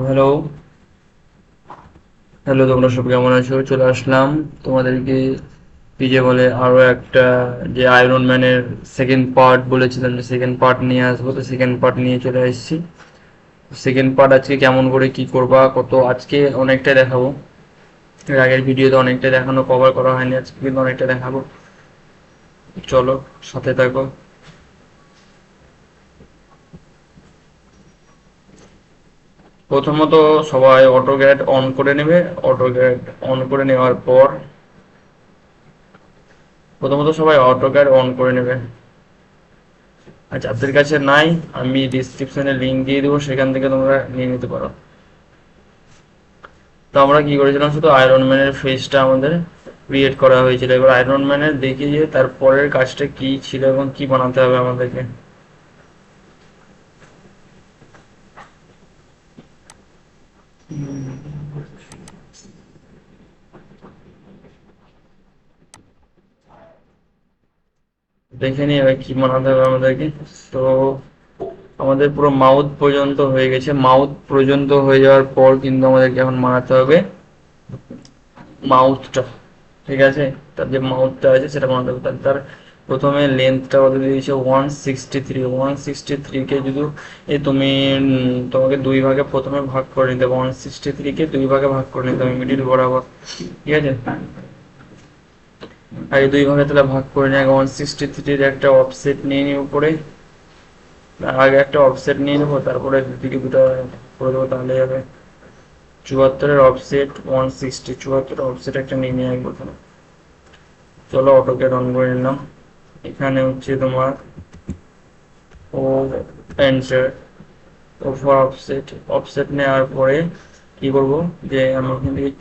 Hello hello, তোমরা সব কেমন আছো? চলে আসলাম তোমাদেরকে কি যে বলে আরো একটা, যে আয়রন ম্যানের সেকেন্ড পার্ট বলেছিলাম যে সেকেন্ড পার্ট নিয়ে আসবো, তো সেকেন্ড পার্ট নিয়ে চলে এসেছি। সেকেন্ড পার্ট আজকে কেমন করে কি করবা, কত আজকে অনেকটাই দেখাবো। এর আগের ভিডিওতে অনেকটা দেখানো কভার করা হয়নি, আজকে কিন্তু অনেকটা দেখাবো। চলো সাথে থাকো। প্রথমত সবাই অটোক্যাড অন করে নেবে। অটোক্যাড অন করে নেওয়ার পর প্রথমত সবাই অটোক্যাড অন করে নেবে। আর যাদের কাছে নাই, আমি ডিসক্রিপশনে লিংক দিয়ে দেবো, সেখান থেকে তোমরা নিয়ে নিতে পারো। তো আমরা কি করেছিলাম, শুধু আয়রন ম্যানের ফেসটা আমাদের ক্রিয়েট করা হয়েছিল। এবার আয়রন ম্যানের দেখি যে তারপরের কাজটা কি ছিল এবং কি বানাতে হবে আমাদেরকে। দেখে নিই এবার কি বানাতে হবে আমাদেরকে। তো আমাদের পুরো মাউথ পর্যন্ত হয়ে গেছে। মাউথ পর্যন্ত হয়ে যাওয়ার পর কিন্তু আমাদেরকে এখন বানাতে হবে মাউথটা। ঠিক আছে, তার যে মাউথটা আছে সেটা বানাতে হবে। তার প্রথমে লেন্থটা কত দিয়েছে, 163। 163 কে যদি তুমি তোমাকে দুই ভাগে প্রথমে ভাগ করে নিতে হবে। 163 কে দুই ভাগে ভাগ করে নিতে হবে মিডিল বরাবর। ঠিক আছে, আর এই দুই ভাগে তাহলে ভাগ করে নিয়ে 163-র একটা অফসেট নিয়ে নিব উপরে। আগে একটা অফসেট নিয়ে নেবো, তারপরে দুদিকে দুটো করে দেবো, তাহলে হবে 74-এর অফসেট 160। 74 অফসেট একটা নিয়ে নিয়ে আসবো। চলো অটোক্যাড অন করে নিলাম। এখানে হচ্ছে তোমার ও এন্টার ওভার অফসেট। অফসেট নেওয়ার পরে কি করব, যে আমি এখান থেকে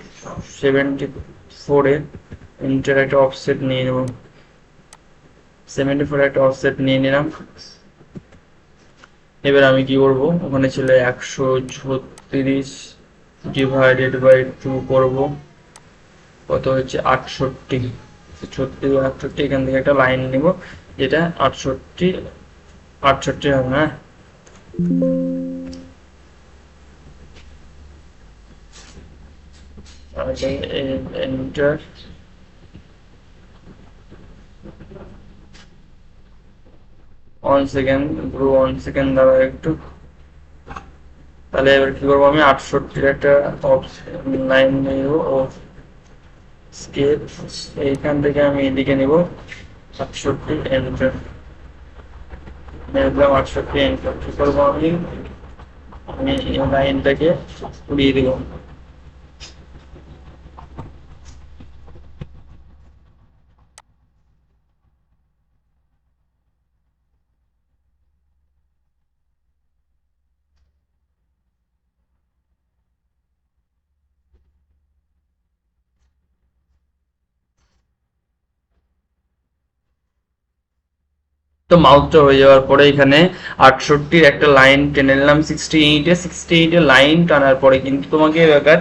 74-এ এন্টার একটা অফসেট নিয়ে নেব। 74 একটা অফসেট নিয়ে নিলাম। এবার আমি কি করব, ওখানে ছিল 136 ডিভাইডেড বাই 2 করব, কত হচ্ছে 68। 68 এখান থেকে একটা লাইন নিব, যেটা 68 68 হবে। হ্যাঁ, enter. One second bro, one second দাঁড়াও একটু। তাহলে এবার কি করবো, আমি 68-র একটা লাইন নিব ও স্কেল। এইখান থেকে আমি এদিকে নিব 68 এন্টার। নিলাম 68 এন্টার। কি করবো, আমি আমি এই লাইনটাকে উড়িয়ে দিব। তো মাউথটা হয়ে যাওয়ার পরে এখানে 68-র একটা লাইন টেনে নিলাম 68-এ। 68-এ লাইন টানার পরে কিন্তু তোমাকে এবার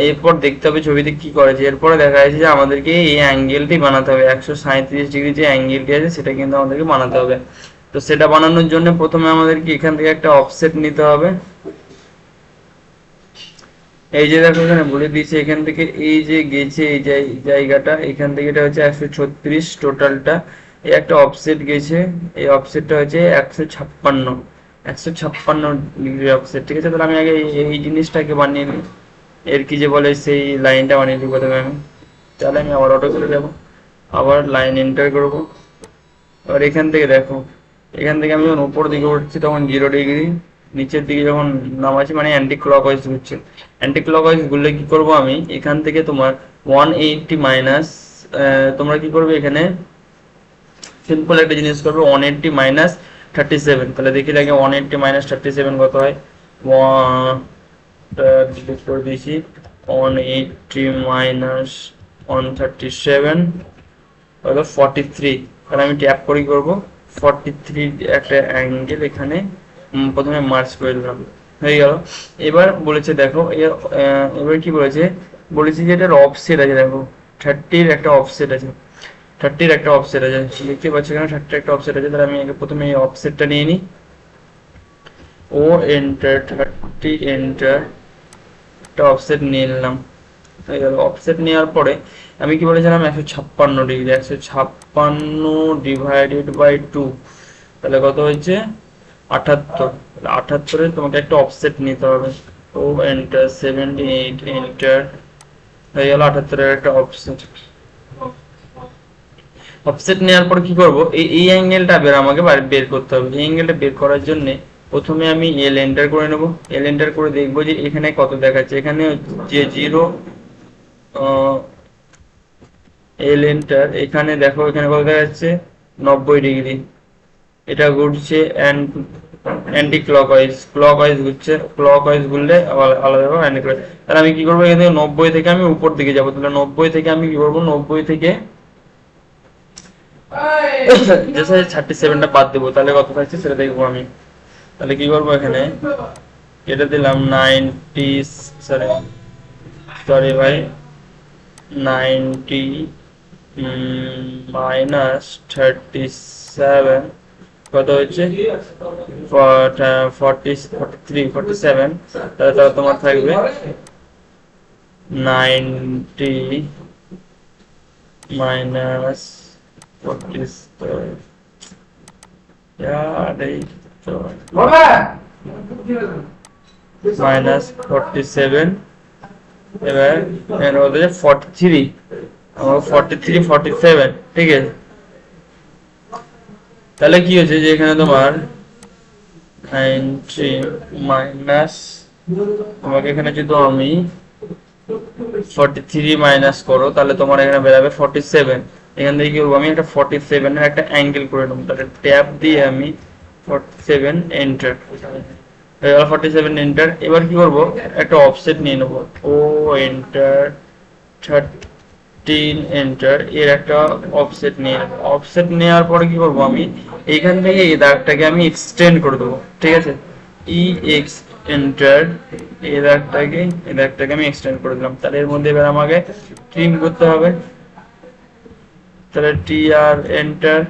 এরপর দেখতে হবে ছবিতে কি করেছে। এরপরে দেখা যাচ্ছে যে আমাদেরকে এই অ্যাঙ্গেলটি বানাতে হবে, 137 ডিগ্রি যে অ্যাঙ্গেলটি আছে সেটা কিন্তু আমাদেরকে বানাতে হবে। তো সেটা বানানোর জন্য প্রথমে আমাদেরকে এখান থেকে একটা অফসেট নিতে হবে। এই যে দেখো এখানে বলে দিয়েছে, এখান থেকে এই যে গেছে এই জায়গাটা, এখান থেকে এটা হচ্ছে 136 টোটালটা। এই একটা অফসেট গেছে, এই অফসেটটা হচ্ছে 156। 156 ডিগ্রি অফসেট। ঠিক আছে, তাহলে আমি আগে এই জিনিসটাকে বানিয়ে নিই। এর কি যে বলে সেই লাইনটা বানিয়ে দিই প্রথমে আমি। তাহলে আমি আবার অটো করে যাবো, আবার লাইন এন্টার করবো। এবার এখান থেকে দেখো, এখান থেকে আমি যখন উপর দিকে উঠছি তখন 0 ডিগ্রি, নিচের দিকে যখন নামাচ্ছি মানে অ্যান্টি ক্লক ওয়াইজ ঘুরছে। অ্যান্টি ক্লক ওয়াইজ ঘুরলে কি করবো, আমি এখান থেকে তোমার 180 মাইনাস, তোমরা কি করবে এখানে সিম্পল একটা জিনিস করবে, 180 মাইনাস 37। তাহলে দেখি লাগে 180 মাইনাস 37 কত হয়। ডিলিট করে দিয়েছি। 180 মাইনাস 137 হলো 43। তাহলে আমি ট্যাপ করে কি করবো, 43 একটা অ্যাঙ্গেল এখানে প্রথমে মার্চ করে দিলাম, হয়ে গেল। এবার বলেছে দেখো এবার কি বলেছে, বলেছে যে এটার অফসেট আছে, দেখো 30-র একটা অফসেট আছে। 30-র একটা অফসেট আছে, দেখতে পাচ্ছি এখানে 30-র একটা অফসেট আছে। তাহলে আমি আগে প্রথমে এই অফসেটটা নিয়ে নিই। ও এন্টার 30 এন্টার, একটা অফসেট নিয়ে নিলাম। হয়ে গেল। অফসেট নেওয়ার পরে আমি কি বলেছিলাম 156 ডিগ্রি, 156 ডিভাইডেড বাই 2, তাহলে কত হয়েছে 78। 78-এ তোমাকে একটা অফসেট নিতে হবে। ও এন্টার, 78 এন্টার, হয়ে গেল 78-এর একটা অফসেট। অফসেট নেওয়ার পর কি করব, এই অ্যাঙ্গেলটা আমাকে বের করতে হবে। এই অ্যাঙ্গেলটা বের করার জন্য প্রথমে আমি এল এন্টার করে নেব। এল এন্টার করে দেখবো যে এখানে কত দেখাচ্ছে। এখানে যে 0 এল এন্টার, এখানে দেখো এখানে কত দেখাচ্ছে 90 ডিগ্রি। এটা ঘুরছে অ্যান্টি ক্লকওয়াইজ, ক্লকওয়াইজ ঘুরছে। ক্লকওয়াইজ ঘুরলে আলাদাভাবে অ্যান্টি ক্লক। তাহলে আমি কি করবো, এখান থেকে 90 থেকে আমি উপর দিকে যাবো। তাহলে 90 থেকে আমি কি করবো, 90 থেকে জাস্ট 37টা বাদ দেবো। তাহলে কত থাকছে সেটা দেখবো আমি। তাহলে কি করবো, এখানে এটা দিলাম 90, সরি সরি ভাই, 90 মাইনাস 37 কত হচ্ছে 47। তাহলে তোমার থাকবে 90 মাইনাস 47, মাইনাস 47, এবার এখানে বলতে 43, আমার 43 47, ঠিক আছে। তাহলে কি হচ্ছে যে এখানে তোমার 90 মাইনাস, তোমাকে এখানে যদি আমি 43 মাইনাস করো তাহলে তোমার এখানে বেরাবে 47। এখান থেকে কি করবো, আমি একটা 47 এর একটা অ্যাঙ্গেল করে নেবো। তাহলে ট্যাব দিয়ে আমি 47 এন্টার, 47 এন্টার। এবার কি করব, একটা অফসেট নিয়ে নেবো। ও এন্টার, 13 এন্টার, এর একটা অফসেট নিয়ে নেবো। অফসেট নেওয়ার পরে কি করব, আমি এইখান থেকে এই দাগটাকে আমি এক্সটেন্ড করে দেবো, ঠিক আছে। ই এক্স এন্টার, এই দাগটাকে আমি এক্সটেন্ড করে দিলাম। তাহলে এর মধ্যে এবার আমাকে ট্রিম করতে হবে। তাহলে টি আর এন্টার,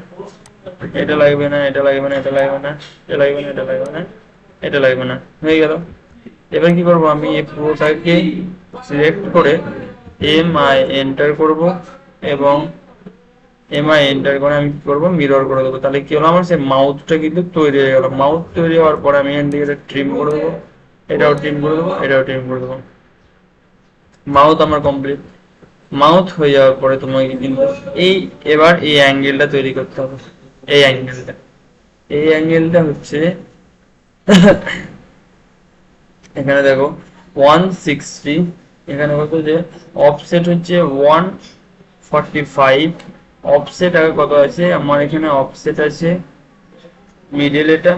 এটা লাগবে না, এটা লাগবে না, এটা লাগবে না, এটা লাগবে না, এটা লাগবে না, এটা লাগবে না, হয়ে গেল। এবার কি করব, আমি এই পুরোটাকে সিলেক্ট করে এম আই এন্টার করব এবং এম আই এন্টার করে আমি কি করবো, মিরর করে দেবো। তাহলে কি হলো, আমার সেই মাউথটা কিন্তু তৈরি হয়ে গেল। মাউথ তৈরি হওয়ার পরে আমি এখান থেকে এটা ট্রিম করে দেবো, এটাও ট্রিম করে দেবো, এটাও ট্রিম করে দেবো। মাউথ আমার কমপ্লিট। মাউথ হয়ে যাওয়ার পরে তোমাকে কিন্তু এবার এই অ্যাঙ্গেলটা তৈরি করতে হবে। এই অ্যাঙ্গেলটা হচ্ছে এখানে দেখো 160, এখানে কত যে অফসেট হচ্ছে 145। অফসেট আগে কত আছে আমার, এখানে অফসেট আছে মিডল, এটা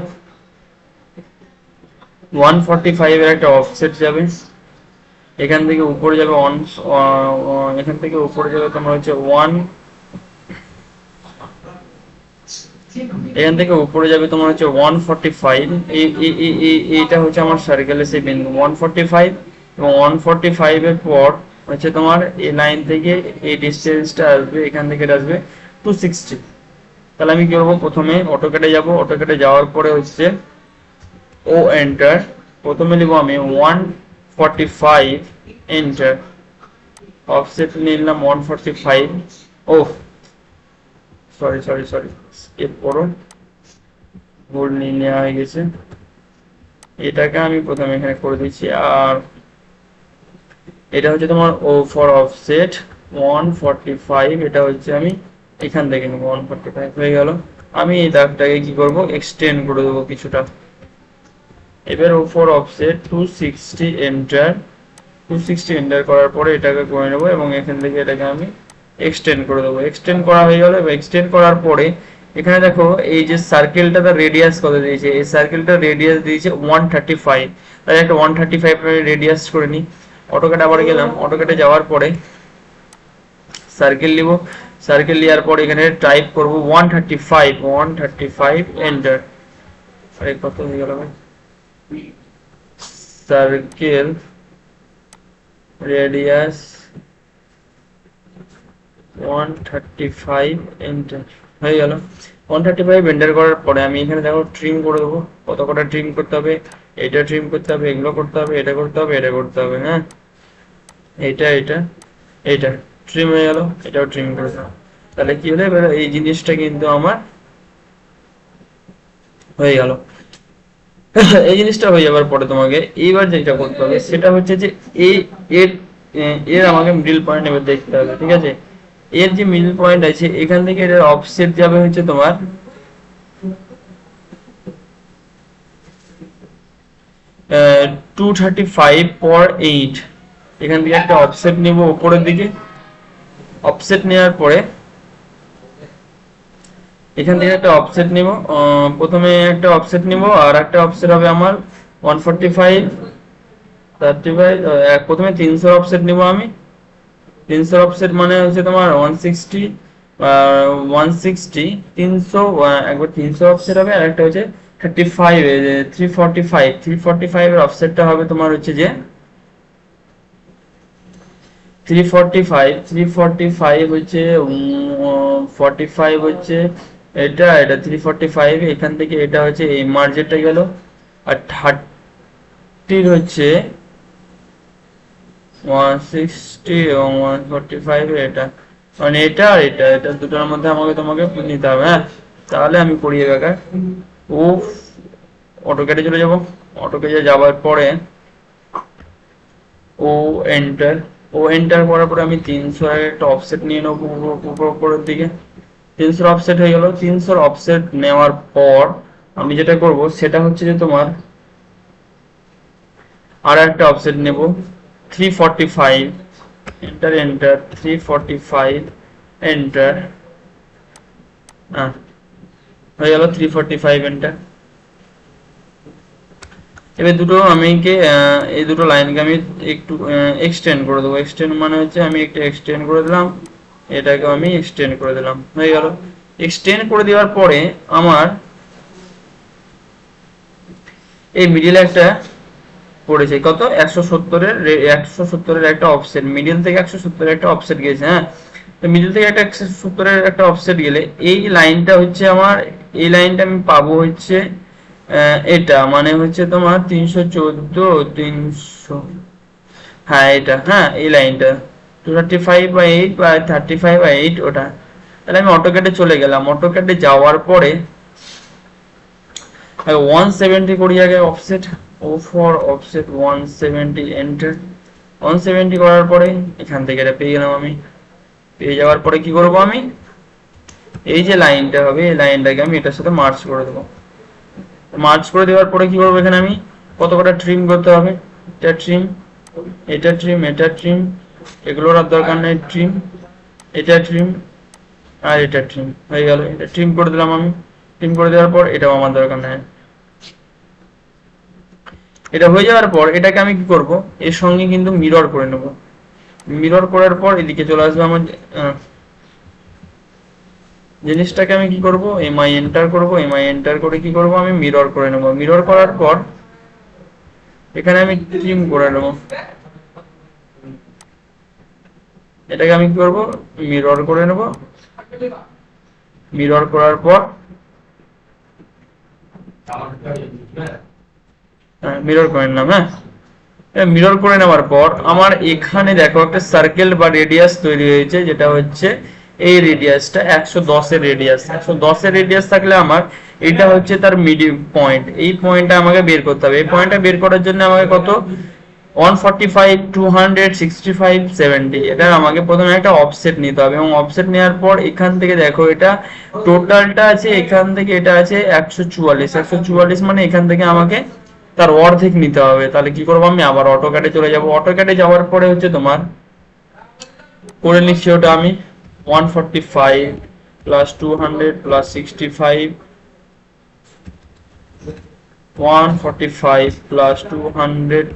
145 এর একটা অফসেট যাবে। এখান থেকে উপরে যাবে এখান থেকে উপরে যাবে তোমার হচ্ছে এখান থেকে উপরে যাবে তোমার হচ্ছে 145। এইটা হচ্ছে আমার সার্কেলের সেই বিন্দু 145, এবং 145 এর পর হচ্ছে তোমার এই লাইন থেকে এই ডিসটেন্সটা আসবে, এখান থেকে এটা আসবে 260। তাহলে আমি কি করবো, প্রথমে অটোক্যাডে যাব। অটোক্যাডে যাওয়ার পরে হচ্ছে ও এন্টার, প্রথমে লিখবো আমি 145 এন্টার, অফসেট নিলাম 145। ও সরি সরি সরি, স্কেপ করো, ভুল নিয়ে নেওয়া হয়ে গেছে। এটাকে আমি প্রথমে এখানে করে দিচ্ছি। আর এটা হচ্ছে তোমার ও ফর অফসেট 145, এটা হচ্ছে আমি এখান থেকে নেবো 145, হয়ে গেল। আমি এই দাগটাকে কি করব, এক্সটেন্ড করে দেবো কিছুটা। এবার O for offset 260 enter, 260 enter করার পরে এটাকে করে নেবো এবং এখান থেকে এটাকে আমি এক্সটেন্ড করে দেবো। এক্সটেন্ড করা হয়ে গেল। এক্সটেন্ড করার পরে এখানে দেখো এই যে সার্কেলটা তার রেডিয়াস কত দিয়েছে, এই সার্কেলটা রেডিয়াস দিয়েছে 135। তাহলে একটা 135 রেডিয়াস করে নিই। অটোক্যাডে আবার গেলাম। অটোক্যাডে যাওয়ার পরে সার্কেল নিব। সার্কেল নেওয়ার পরে এখানে টাইপ করব 135 এন্টার। আরে কত হয়ে গেল ভাই, সার্কেল রেডিয়াস 135 এন্টার, হয়ে গেল। 135 এন্টার করার পরে আমি এখানে দেখো ট্রিম করে দেবো। কত কটা ট্রিম করতে হবে, এটা ট্রিম করতে হবে, এগুলো করতে হবে, এটা করতে হবে, এটা করতে হবে। হ্যাঁ, এটা এটা এটা ট্রিম হয়ে গেল, এটাও ট্রিম করে দাও। তাহলে কি হলো, এবার এই জিনিসটা কিন্তু আমার হয়ে গেল। এই জিনিসটা হয়ে যাওয়ার পরে তোমাকে এইবার যেটা করতে হবে সেটা হচ্ছে যে এই এর এর আমাকে মিডল পয়েন্ট এবার দেখতে হবে, ঠিক আছে। এর যে মিডল পয়েন্ট আছে এখান থেকে এর অফসেট যাবে হচ্ছে তোমার 235/8। এখান থেকে একটা অফসেট নিব উপরের দিকে। অফসেট নেওয়ার পরে এখান থেকে একটা অফসেট নিব, প্রথমে একটা অফসেট নিব, আর একটা অফসেট হবে আমার 145 35। প্রথমে 300 অফসেট নিব আমি। 300 অফসেট মানে হচ্ছে তোমার 160, 160 300, একবার 300 অফসেট হবে, আর একটা হচ্ছে 35 345 এর অফসেটটা হবে তোমার হচ্ছে যে 345 হচ্ছে 45 হচ্ছে এটা 345। এখান থেকে এটা হচ্ছে এই মার্জেনটা গেল, আর 30 হচ্ছে 160 এবং 145 এটা, মানে এটা আর এটা দুটোর মধ্যে তোমাকে নিতে হবে। হ্যাঁ, তাহলে আমি করিয়ে বেকার ও অটোক্যাডে চলে যাব। অটোক্যাডে যাওয়ার পরে ও এন্টার, করার পরে আমি 300 এর একটা অফসেট নিয়ে নেবো উপরের দিকে। 300 অফসেট হয়ে গেল। 300 অফসেট নেওয়ার পর আমি যেটা করব সেটা হচ্ছে যে তোমার আর একটা অফসেট নেব 345। এন্টার 345 এন্টার, হয়ে গেল 345 এন্টার। এবার দুটো এই দুটো লাইনকে আমি একটু এক্সটেন্ড করে দেবো। এক্সটেন্ড মানে হচ্ছে আমি একটু এক্সটেন্ড করে দিলাম, এটাকে আমি এক্সটেন্ড করে দিলাম, হয়ে গেল। এক্সটেন্ড করে দেওয়ার পরে আমার এই মিডিলে একটা পড়েছে কত 170 এর একটা অফসেট, মিডিল থেকে 170 এর একটা অফসেট গেছে। হ্যাঁ, তো মিডিল থেকে একটা 170 এর একটা অফসেট গেলে এই লাইনটা হচ্ছে আমার, এই লাইনটা আমি পাবো হচ্ছে এটা মানে হচ্ছে তোমার 314 300, হ্যাঁ এটা, হ্যাঁ এই লাইনটা 235/8 বা 35/8 ওটা। তাহলে আমি অটোক্যাডে চলে গেলাম। অটোক্যাডে যাওয়ার পরে 170 করি আগে অফসেট, ফর অফসেট 170 এন্টার। 170 করার পরে এখান থেকে এটা পেয়ে গেলাম আমি। পেয়ে যাওয়ার পরে কি করব আমি, এই যে লাইনটা হবে এই লাইনটাকে আমি এটার সাথে মার্চ করে দেবো। মার্চ করে দেওয়ার পরে কি করবো, এখানে আমি কত কটা ট্রিম করতে হবে, এটা ট্রিম, এটা ট্রিম, এটা ট্রিম, এগুলোর আর দরকার নেই, ট্রিম, এটা ট্রিম, আর এটা ট্রিম, হয়ে গেল। এটা ট্রিম করে দিলাম আমি। ট্রিম করে দেওয়ার পর এটাও আমার দরকার নেই। এটা হয়ে যাওয়ার পর এটাকে আমি কি করব, এর সঙ্গে কিন্তু মিরর করে নেব। মিরর করার পর এদিকে চলে আসবে আমার জিনিসটাকে আমি কি করব, এমআই এন্টার করব। এমআই এন্টার করে কি করব, আমি মিরর করে নেব। মিরর করার পর এখানে আমি ট্রিম করে নেব। এটাকে আমি কি করব, মিরর করে নেব। মিরর করার পর মিরর করে নিলাম। হ্যাঁ, মিরর করে নেওয়ার পর আমার এখানে দেখো একটা সার্কেল বা রেডিয়াস তৈরি হয়েছে, যেটা হচ্ছে এই রেডিয়াসটা 110 এর রেডিয়াস। 110 এর রেডিয়াস থাকলে আমার এটা হচ্ছে তার মিডিল পয়েন্ট। এই পয়েন্টটা আমাকে বের করতে হবে। এই পয়েন্টটা বের করার জন্য আমাকে কত 145 200 65 70 এটা আমাকে প্রথমে একটা অফসেট নিতে হবে, এবং অফসেট নেওয়ার পর এখান থেকে দেখো এটা টোটালটা আছে, এখান থেকে এটা আছে 144 মানে এখান থেকে আমাকে তার অর্ধেক নিতে হবে। তাহলে কি করবো, আমি আবার অটোক্যাডে চলে যাব। অটোক্যাডে যাওয়ার পরে হচ্ছে তোমার করে নিচ্ছি ওটা আমি 145 প্লাস 200 প্লাস 65, 145 plus 200,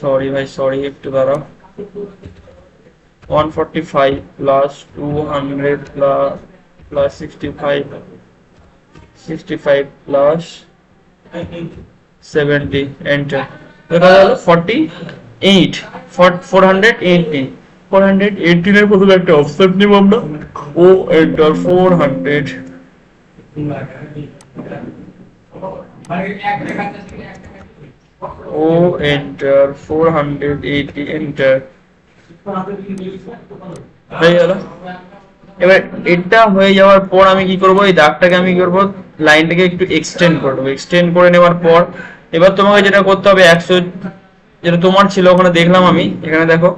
সরি ভাই সরি একটু দাঁড়াও, 145 plus 200 plus 65 plus 70 enter, এটা হলো 48 418 418 এর প্রথমে একটা অফসেট নিব আমরা, ও এন্টার 400 ও এন্টার 480 এন্টার হয়ে গেল। এবার এটা হয়ে যাওয়ার পর আমি কি করব, এই দাগটাকে আমি কি করব, লাইনটাকে একটু এক্সটেন্ড করে দেবো। এক্সটেন্ড করে নেওয়ার পর এবার তোমাকে যেটা করতে হবে, 100 যেটা তোমার ছিল ওখানে দেখলাম আমি, এখানে দেখো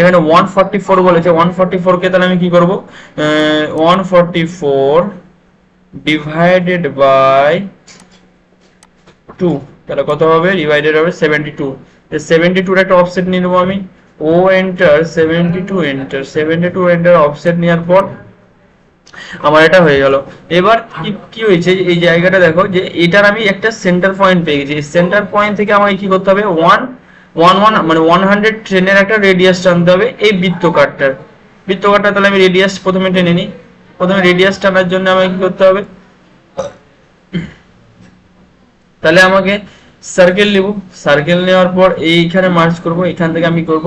এখানে 144 বলেছে, 144 কে তাহলে আমি কি করব, 144 ডিভাইডেড বাই 2, তাহলে কত হবে, ডিভাইডেড হবে 72। 72 এর একটা অফসেট নিয়ে নেবো আমি, ও এন্টার 72 এন্টার 72 এন্টার অফসেট নেওয়ার পর আমার এটা হয়ে গেল। এবার কি কি হয়েছে, এই জায়গাটা দেখো যে এটার আমি একটা সেন্টার পয়েন্ট পেয়ে গেছি। সেন্টার পয়েন্ট থেকে আমাকে কি করতে হবে, 1 মানে 110 এর একটা রেডিয়াস টানতে হবে এই বৃত্তকারটার। বৃত্তকারটা তাহলে আমি রেডিয়াস প্রথমে টেনে নিই। প্রথমে রেডিয়াস টানার জন্য আমাকে কি করতে হবে, তাহলে আমাকে সার্কেল নেব। সার্কেল নেওয়ার পর এইখানে মার্চ করব, এখান থেকে আমি করব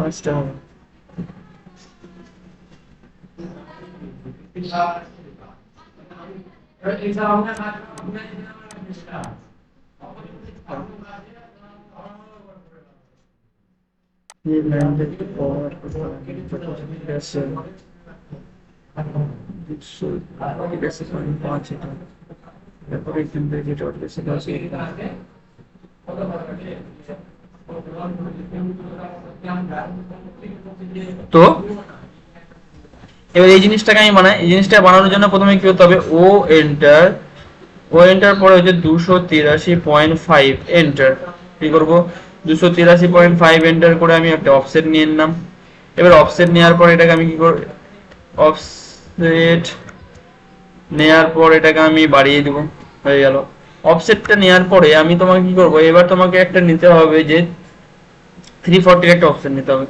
পাঁচটা হবে। ये landed और ऐसे 5 এটা তারপরে এখান থেকে ডট বেসে আছে। তো এবার এই জিনিসটাকে আমি বানাই। এই জিনিসটা বানানোর জন্য প্রথমে কি করতে হবে, ও এন্টার পরে হচ্ছে 283.5 এন্টার। কি করব, 283.5 এন্টার করে আমি একটা অফসেট নিয়ে নিলাম। এবার অফসেট নেওয়ার পর এটাকে আমি কি করব, অফসেট নেওয়ার পর এটাকে আমি বাড়িয়ে দেব, হয়ে গেল। অফসেটটা নেওয়ার পরে আমি তোমাকে কি করব, এবার তোমাকে একটা নিতে হবে যে 340 এর একটা অফসেট নিতে হবে।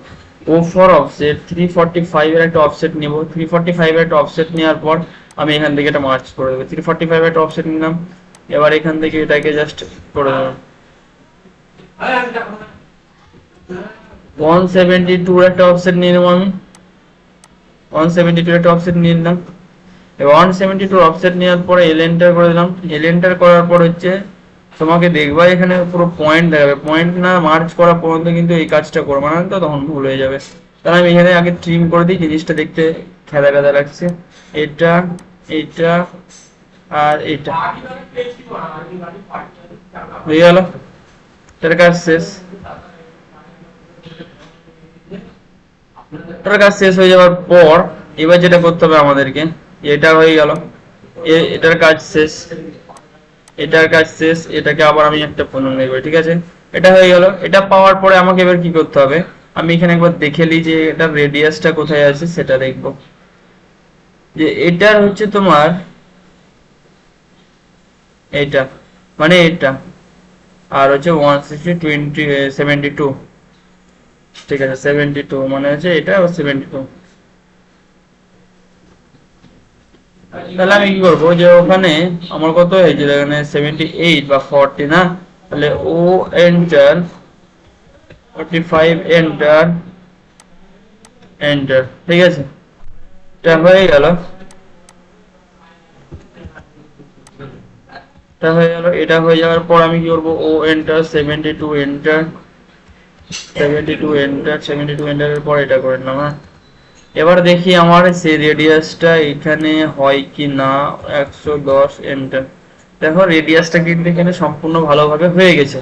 ও ফর অফসেট 345 এর একটা অফসেট নিব। 345 এর একটা অফসেট নেওয়ার পর আমি এখান থেকে এটা মার্চ করে দেবো। 345 এর একটা অফসেট নিলাম, এবার এখান থেকে এটাকে জাস্ট করে দেবো। 172 এর একটা অফসেট নিয়ে নেবো আমি, 172 এর একটা অফসেট নিয়ে নিলাম। এবার 172 অফসেট নেওয়ার পরে এল এন্টার করে দিলাম। এল এন্টার করার পর হচ্ছে তোমাকে দেখবা এখানে পুরো পয়েন্ট দেখাবে। পয়েন্ট না মার্চ করা পর্যন্ত কিন্তু এই কাজটা করবে না, তো তখন ভুল হয়ে যাবে। তাহলে আমি এখানে আগে ট্রিম করে দিই, জিনিসটা দেখতে খেলা খেলা লাগছে। এটা এটা আর এটা হয়ে গেল, এটার কাজ শেষ। এটার কাজ শেষ হয়ে যাওয়ার পর এবার যেটা করতে হবে আমাদেরকে, এটা হয়ে গেল, এটার কাজ শেষ, এটার কাজ শেষ। এটাকে আবার আমি একটা পুনরায় নেব, ঠিক আছে। এটা হয়ে গেল। এটা পাওয়ার পরে আমাকে এবার কি করতে হবে, আমি এখানে একবার দেখে নিই যে এটার রেডিয়াসটা কোথায় আছে, সেটা দেখব। যে এটার হচ্ছে তোমার এটা মানে এটা, আর হচ্ছে 160 ঠিক আছে, 72 মানে হচ্ছে এটা 72। তাহলে আমি কি করবো, যে ওখানে আমার কত হয়েছে এখানে 78 বা 40 না, তাহলে ও এন্টার 45 এন্টার এন্টার, ঠিক আছে। এটা হয়ে গেল, এটা হয়ে গেল। এটা হয়ে যাওয়ার পর আমি কি করবো, ও এন্টার 72 এন্টার 72 এন্টার 72 এন্টারের পর এটা করে নিলাম। হ্যাঁ, এবার দেখি আমার সেই রেডিয়াসটা এখানে হয় কি না। 110 এন্টার, দেখো রেডিয়াসটা কিন্তু এখানে সম্পূর্ণ ভালোভাবে হয়ে গেছে।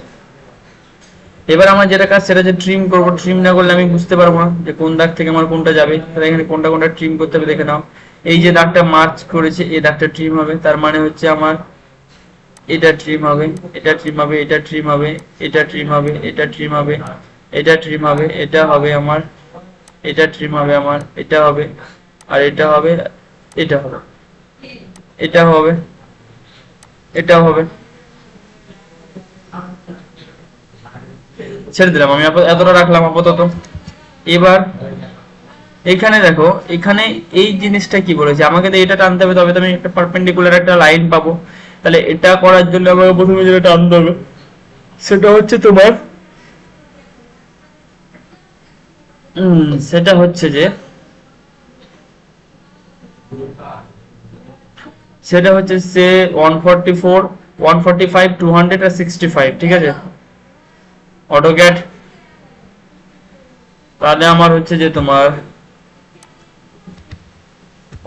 এবার আমার যেটা কাজ সেটা হচ্ছে ট্রিম করব। ট্রিম না করলে আমি বুঝতে পারবো না যে কোন দাগ থেকে আমার কোনটা যাবে। তাহলে এখানে কোনটা কোনটা ট্রিম করতে হবে দেখে নাও। এই যে দাগটা মার্চ করেছে এই দাগটা ট্রিম হবে, তার মানে হচ্ছে আমার এটা ট্রিম হবে, এটা ট্রিম হবে, এটা ট্রিম হবে, এটা ট্রিম হবে, এটা ট্রিম হবে, এটা ট্রিম হবে, এটা হবে আমার, এটা ট্রিম হবে আমার, এটা হবে, আর এটা হবে, এটা হবে, এটা হবে, এটা হবে। ছেড়ে দিলাম আমি, এতটা রাখলাম আপাতত। এবার এখানে দেখো, এখানে এই জিনিসটা কি বলেছে, আমাকে তো এটা টানতে হবে, তবে তো আমি একটা পারপেন্ডিকুলার একটা লাইন পাবো। তাহলে এটা করার জন্য আমাকে প্রথমে যেটা টানতে হবে সেটা হচ্ছে তোমার সেটা হচ্ছে যে সেটা হচ্ছে সে 144 145 200 আর 65, ঠিক আছে অটোক্যাড। তাহলে আমার হচ্ছে যে তোমার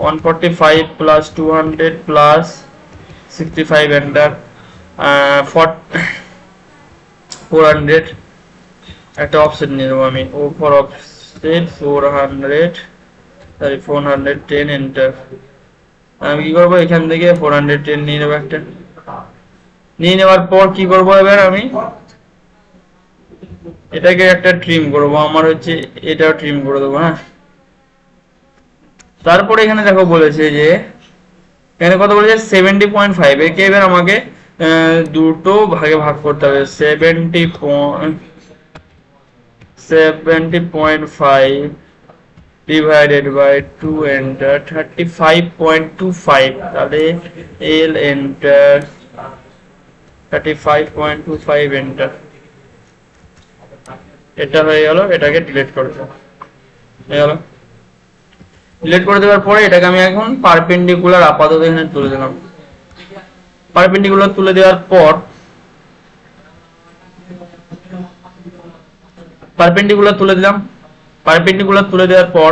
145 প্লাস 200 প্লাস 65 এন্টার 400 একটা অফসেট নিয়ে নেবো আমি, O for offset 400 sorry 410 enter. আমি কি করবো, এখান থেকে 410 নিয়ে নেবো একটা, নিয়ে নেওয়ার পর কি করবো, এবার আমি এটাকে একটা ট্রিম করবো, আমার হচ্ছে এটাও ট্রিম করে দেবো। হ্যাঁ, তারপরে এখানে দেখো বলেছে যে এখানে কত বলেছে 70.5, একে এবার আমাকে দুটো ভাগে ভাগ করতে হবে, 70.5 divided by 2 enter 35.25, তাহলে L enter 35.25 enter। এটা হয়ে গেল, এটাকে ডিলিট করে দেবো, হয়ে গেল। ডিলিট করে দেওয়ার পরে এটাকে আমি এখন পারপেন্ডিকুলার আপাতত এখানে তুলে দিলাম। পারপেন্ডিকুলার তুলে দেওয়ার পর পারপেন্ডিকুলার তুলে দিলাম। পারপেন্ডিকুলার তুলে দেওয়ার পর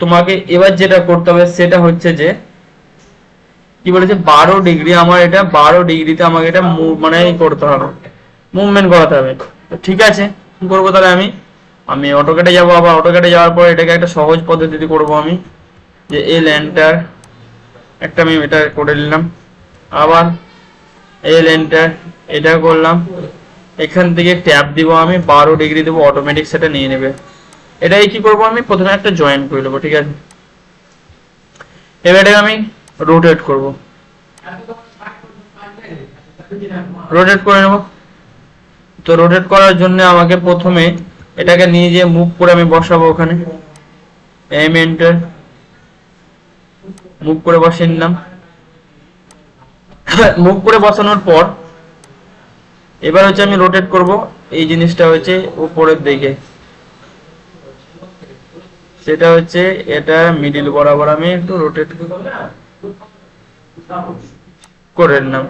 তোমাকে এবার যেটা করতে হবে সেটা হচ্ছে যে কি বলেছে 12 ডিগ্রি, আমার এটা 12 ডিগ্রিতে আমাকে এটা মানে করতে হবে, মুভমেন্ট করাতে হবে। ঠিক আছে, কি করবো তাহলে আমি আমি অটোক্যাডে যাবো। আবার অটোক্যাডে যাওয়ার পর এটাকে একটা সহজ পদ্ধতিতে করবো আমি, যে এল এন্টার একটা আমি এটা করে নিলাম, আবার এল এন্টার এটা করলাম, এখান থেকে ট্যাব দিব আমি 12 ডিগ্রি দেবো, অটোমেটিক সেটা নিয়ে নেবে। এটাই কি করবো, আমি প্রথমে একটা জয়েন করে নেবো, ঠিক আছে। এবারে আমি রোটেট করব, রোটেট করে নেব। তো রোটেট করার জন্য আমাকে প্রথমে এটাকে নিয়ে গিয়ে মুভ করে আমি বসাবো ওখানে, এম এন্টার মুভ করে বসিয়ে নিলাম। মুভ করে বসানোর পর এবার হচ্ছে আমি রোটেট করব, এই জিনিসটা হচ্ছে উপরের দিকে, সেটা হচ্ছে এটা মিডিল বরাবর আমি একটু রোটেট করে নিলাম।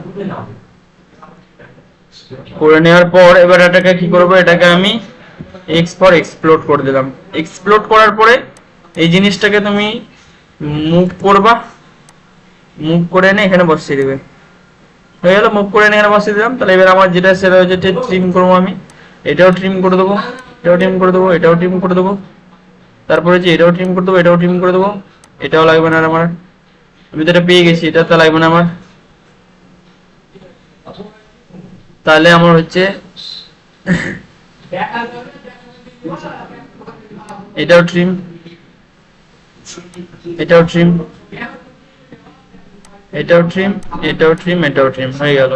করে নেওয়ার পর এবার এটাকে কি করব, এটাকে আমি এক্স ফর এক্সপ্লোড করে দিলাম। এক্সপ্লোড করার পরে এই জিনিসটাকে তুমি মুভ করবা, মুভ করে এনে এখানে বসিয়ে দিবে, হয়ে গেল। মুভ করে এনে এখানে বসিয়ে দিলাম। তাহলে এবার আমার যেটা সেটা হচ্ছে ট্রিম করবো আমি, এটাও ট্রিম করে দেবো, এটাও ট্রিম করে দেবো, এটাও ট্রিম করে দেবো, তারপরে যে এটাও ট্রিম করে দেবো, এটাও ট্রিম করে দেবো, এটাও লাগবে না আমার, আমি তো এটা পেয়ে গেছি, এটা তো লাগবে না আমার। তাহলে আমার হচ্ছে এটাও ট্রিম, এটাও ট্রিম, এটাও ট্রিম, এটাও ট্রিম, এটাও ট্রিম, হয়ে গেল।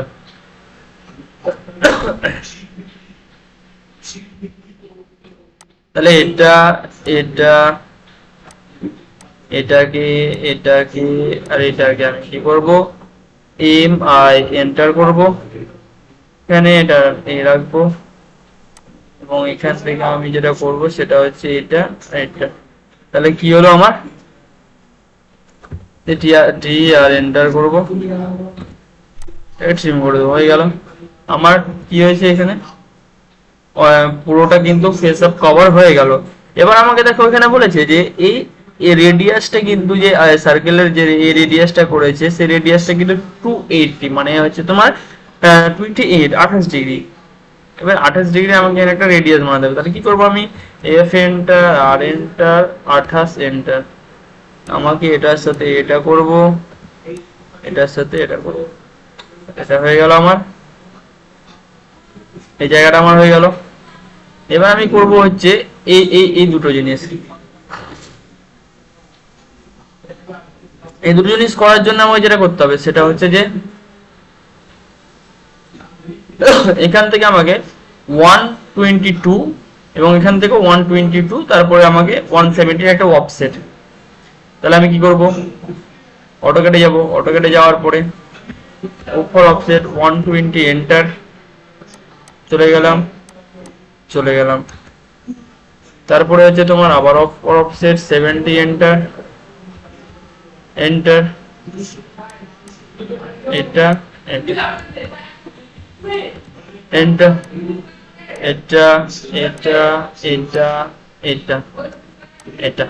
তাহলে এটা এটা এটাকে এটাকে আর এটাকে আমি কি করব, এম আই এন্টার করব, এখানে এটা রাখবো, এবং এখান থেকে আমি যেটা করব সেটা হচ্ছে এটা এটা। তাহলে কি হলো আমার, টি আর এন্টার করব, ট্রিম করে দেবো, হয়ে গেল। আমার কি হয়েছে এখানে পুরোটা কিন্তু ফেস আপ কভার হয়ে গেল। এবার আমাকে দেখো এখানে বলেছে যে এই রেডিয়াসটা কিন্তু, যে সার্কেলের যে এই রেডিয়াসটা করেছে সেই রেডিয়াসটা কিন্তু 280, মানে হচ্ছে তোমার 28 ডিগ্রি। এবার 28 ডিগ্রি আমাকে একটা রেডিয়াস বানাতে হবে। তাহলে কি করবো আমি, এফ এন্টার আর এন্টার 28 এন্টার, আমাকে এটার সাথে এটা করব, এটার সাথে এটা করব, এটা হয়ে গেল আমার, এই জায়গাটা আমার হয়ে গেল। এবার আমি করব হচ্ছে এই এই এই দুটো জিনিস, এই দুটো জিনিস করার জন্য আমাকে যেটা করতে হবে সেটা হচ্ছে যে এখান থেকে আমাকে 122 এবং এখান থেকে 122, তারপরে আমাকে 170 একটা অফসেট। তাহলে আমি কি করব, অটোকেটে যাব, অটোকেটে যাওয়ার পরে উপর অফসেট 120 এন্টার, চলে গেলাম, চলে গেলাম। তারপরে হচ্ছে তোমার আবার অফসেট 70 এন্টার, এন্টার, এটা এন্টার, এটা এটা এটা এটা এটা।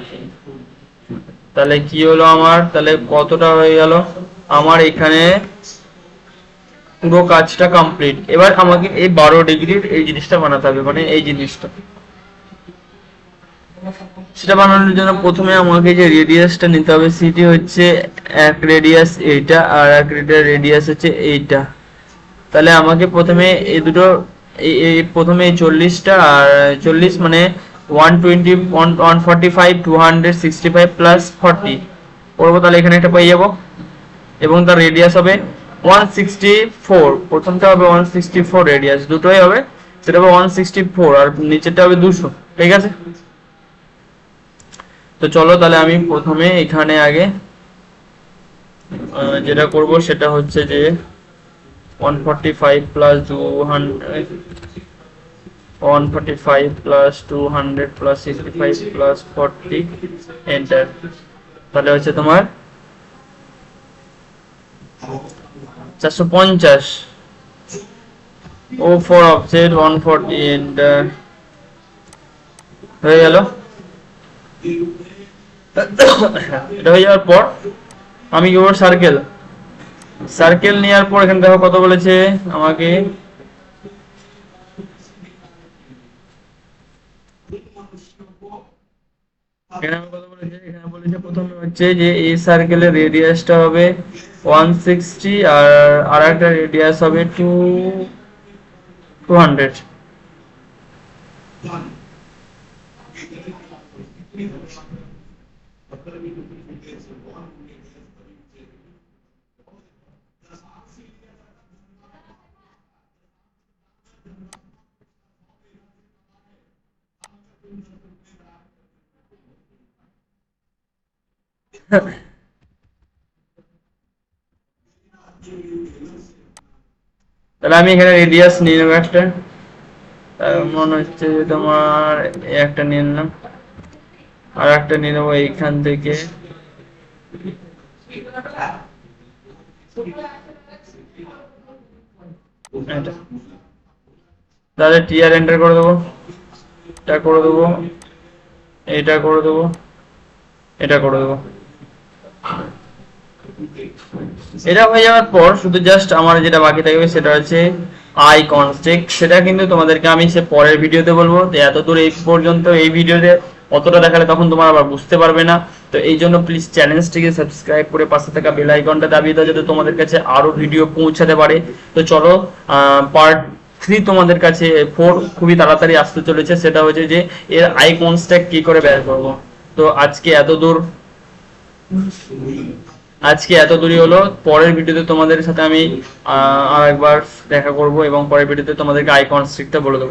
তাহলে কি হলো আমার, তাহলে কতটা হয়ে গেল আমার এখানে পুরো কাজটা কমপ্লিট। এবার আমাকে এই 12 ডিগ্রির এই জিনিসটা বানাতে হবে, মানে এই জিনিসটা। সেটা বানানোর জন্য প্রথমে আমাকে যে রেডিয়াসটা নিতে হবে, সেটি হচ্ছে এক রেডিয়াস এইটা, আর এক রেডিয়াস হচ্ছে এইটা। তাহলে আমাকে প্রথমে এই দুটো প্রথমে এই 40টা আর 40 মানে 120 145 265 প্লাস 40 করবো, তাহলে এখানে একটা পেয়ে যাবো। এবং তার রেডিয়াস হবে 164, প্রথমটা হবে 164 রেডিয়াস, দুটোই হবে, সেটা হবে 164 আর নিচেরটা হবে 200। ঠিক আছে, তো চলো তাহলে আমি প্রথমে এখানে আগে যেটা করব সেটা হচ্ছে যে 145 plus 200, 145 plus 200 plus 65 plus 40 enter. তাহলে হচ্ছে তোমার 450 ও ফর অফসেট 140 এন্টার হয়ে গেল। এটা হয়ে যাওয়ার পর আমি কি করবো, সার্কেল, সার্কেল নেওয়ার পর এখানে দেখো কত বলেছে আমাকে, এখানে বলেছে প্রথমে হচ্ছে যে এই সার্কেলের রেডিয়াসটা হবে 160 আর একটা রেডিয়াস হবে 200। তাহলে আমি এখানে রেডিয়াস নিয়ে নেবো একটা, মনে হচ্ছে যে তোমার একটা নিয়ে নিলাম, আর একটা নিয়ে নেবো এইখান থেকে, তাহলে টিআর এন্টার করে দেবো, এটা করে দেবো, এটা করে দেবো, এটা করে দেবো। এটা হয়ে যাওয়ার পর শুধু জাস্ট আমার যেটা বাকি থাকবে সেটা হচ্ছে আই কনস্ট্রাক্ট। সেটা কিন্তু তোমাদেরকে আমি সে পরের ভিডিওতে বলবো। তো এত দূর এই পর্যন্ত এই ভিডিওতে অতটা দেখালে তখন তোমরা আবার বুঝতে পারবে না। তো এই জন্য প্লিজ চ্যানেলটিকে সাবস্ক্রাইব করে পাশে থাকা বেল আইকনটা দাবিয়ে দাও, যাতে তোমাদের কাছে আরো ভিডিও পৌঁছাতে পারে। তো চলো পার্ট 3 তোমাদের কাছে 4 খুবই তাড়াতাড়ি আসতে চলেছে, সেটা হচ্ছে যে এর আই কনস্ট্রাক্ট কি করে বের করবো। তো আজকে এত দূরই হলো। পরের ভিডিওতে তোমাদের সাথে আমি আরেকবার দেখা করব এবং পরের ভিডিওতে তোমাদেরকে আই কনস্ট্রাক্টটা বলে দেবো।